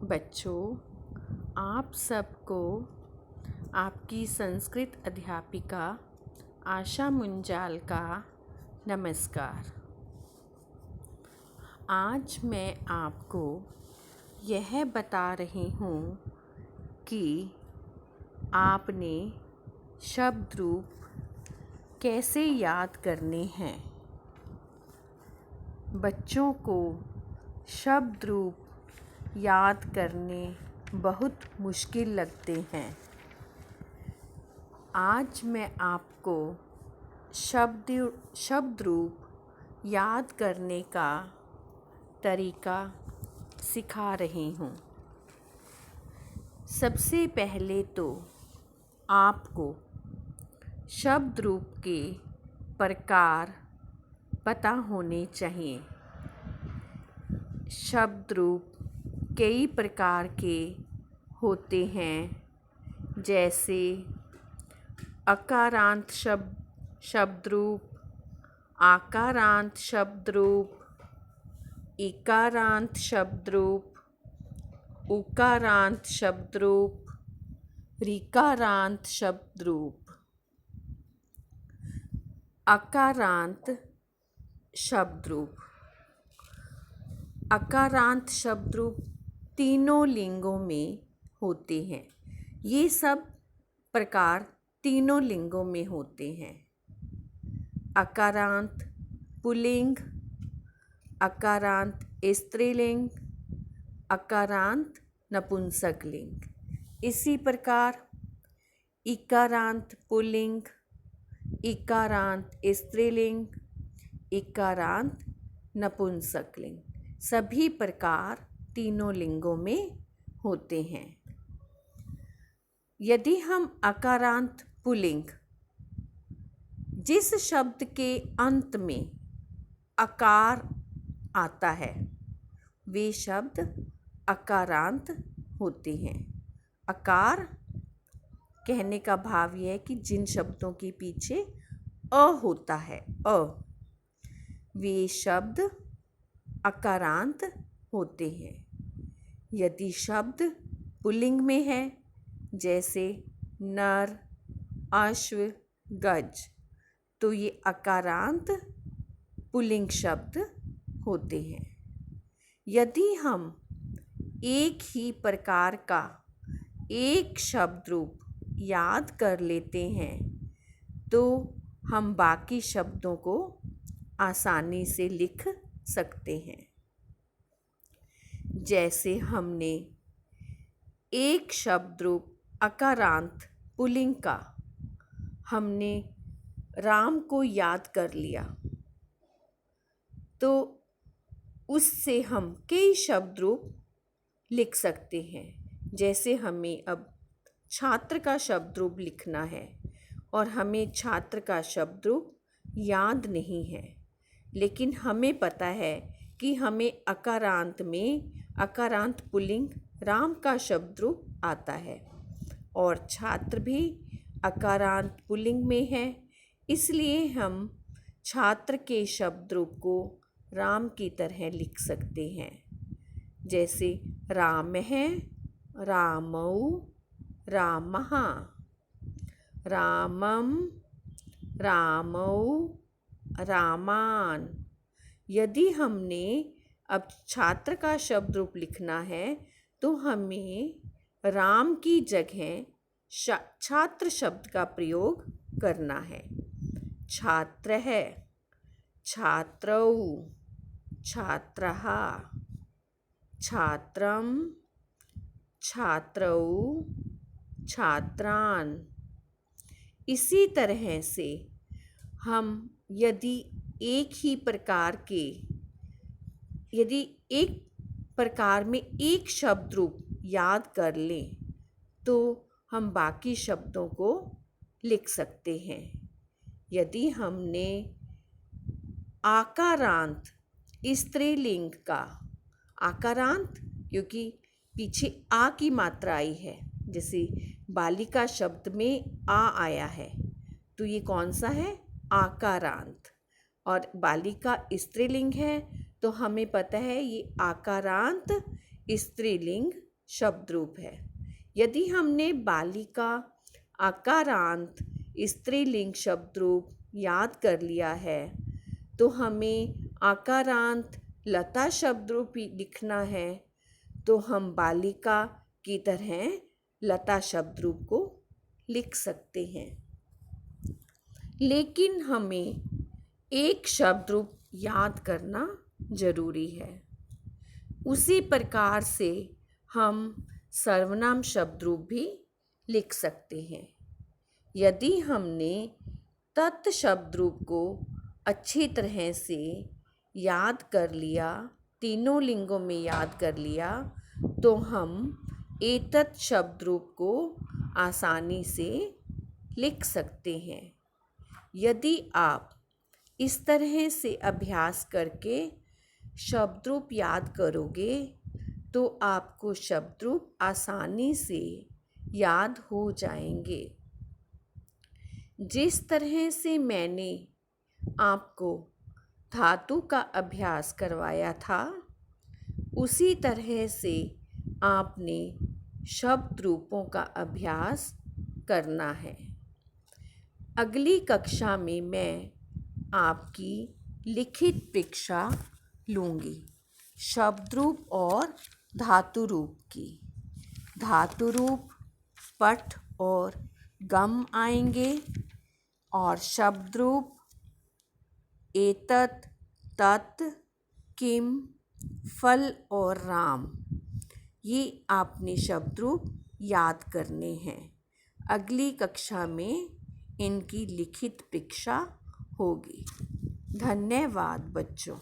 बच्चों, आप सबको आपकी संस्कृत अध्यापिका आशा मुंजाल का नमस्कार। आज मैं आपको यह बता रही हूँ कि आपने शब्द रूप कैसे याद करने हैं। बच्चों को शब्द रूप याद करने बहुत मुश्किल लगते हैं। आज मैं आपको शब्द रूप याद करने का तरीका सिखा रही हूँ। सबसे पहले तो आपको शब्द रूप के प्रकार पता होने चाहिए। शब्द रूप कई प्रकार के होते हैं, जैसे अकारांत शब्द रूप, आकारांत शब्द रूप, इकारांत शब्द रूप, उकारांत शब्द रूप, ऋकारांत शब्द रूप। अकारांत शब्द रूप। अकारांत शब्द रूप तीनों लिंगों में होते हैं। ये सब प्रकार तीनों लिंगों में होते हैं। अकारांत पुल्लिंग, अकारांत स्त्रीलिंग, अकारांत नपुंसकलिंग। इसी प्रकार इकारांत पुल्लिंग, इकारांत स्त्रीलिंग, इकारांत नपुंसकलिंग सभी प्रकार तीनों लिंगों में होते हैं। यदि हम अकारांत पुल्लिंग, जिस शब्द के अंत में अकार आता है, वे शब्द अकारांत होते हैं। अकार कहने का भाव यह है कि जिन शब्दों के पीछे अ होता है, वे शब्द अकारांत होते हैं। यदि शब्द पुल्लिंग में है, जैसे नर, अश्व, गज, तो ये अकारांत पुल्लिंग शब्द होते हैं। यदि हम एक ही प्रकार का एक शब्द रूप याद कर लेते हैं, तो हम बाकी शब्दों को आसानी से लिख सकते हैं। जैसे हमने एक शब्द रूप अकारांत पुल्लिंग का हमने राम को याद कर लिया, तो उससे हम कई शब्द रूप लिख सकते हैं। जैसे हमें अब छात्र का शब्द रूप लिखना है और हमें छात्र का शब्द रूप याद नहीं है, लेकिन हमें पता है कि हमें अकारांत में अकारांत पुल्लिंग राम का शब्द रूप आता है और छात्र भी अकारांत पुल्लिंग में है, इसलिए हम छात्र के शब्द रूप को राम की तरह लिख सकते हैं। जैसे राम है, रामौ, रामः, रामम, रामौ, रामान। यदि हमने अब छात्र का शब्द रूप लिखना है, तो हमें राम की जगह छात्र शब्द का प्रयोग करना है। छात्र है, छात्रौ, छात्रः, छात्रम, छात्रौ, छात्रान। इसी तरह से हम यदि एक प्रकार में एक शब्द रूप याद कर लें, तो हम बाकी शब्दों को लिख सकते हैं। यदि हमने आकारांत स्त्रीलिंग का, आकारांत क्योंकि पीछे आ की मात्रा आई है, जैसे बालिका शब्द में आ आया है, तो ये कौन सा है? आकारांत। और बालिका स्त्रीलिंग है, तो हमें पता है ये आकारांत स्त्रीलिंग शब्द रूप है। यदि हमने बालिका आकारांत स्त्रीलिंग शब्द रूप याद कर लिया है तो हमें आकारांत लता शब्द रूप लिखना है, तो हम बालिका की तरह लता शब्द रूप को लिख सकते हैं। लेकिन हमें एक शब्द रूप याद करना जरूरी है। उसी प्रकार से हम सर्वनाम शब्द रूप भी लिख सकते हैं। यदि हमने तत् शब्द रूप को अच्छी तरह से याद कर लिया, तीनों लिंगों में याद कर लिया, तो हम एतत् शब्द रूप को आसानी से लिख सकते हैं। यदि आप इस तरह से अभ्यास करके शब्द रूप याद करोगे तो आपको शब्द रूप आसानी से याद हो जाएंगे। जिस तरह से मैंने आपको धातु का अभ्यास करवाया था, उसी तरह से आपने शब्द रूपों का अभ्यास करना है। अगली कक्षा में मैं आपकी लिखित परीक्षा लूँगी शब्द रूप और धातु रूप की। धातु रूप पठ और गम आएंगे और शब्द रूप एतत्, तत्, किम, फल और राम, ये आपने शब्द रूप याद करने हैं। अगली कक्षा में इनकी लिखित परीक्षा होगी। धन्यवाद बच्चों।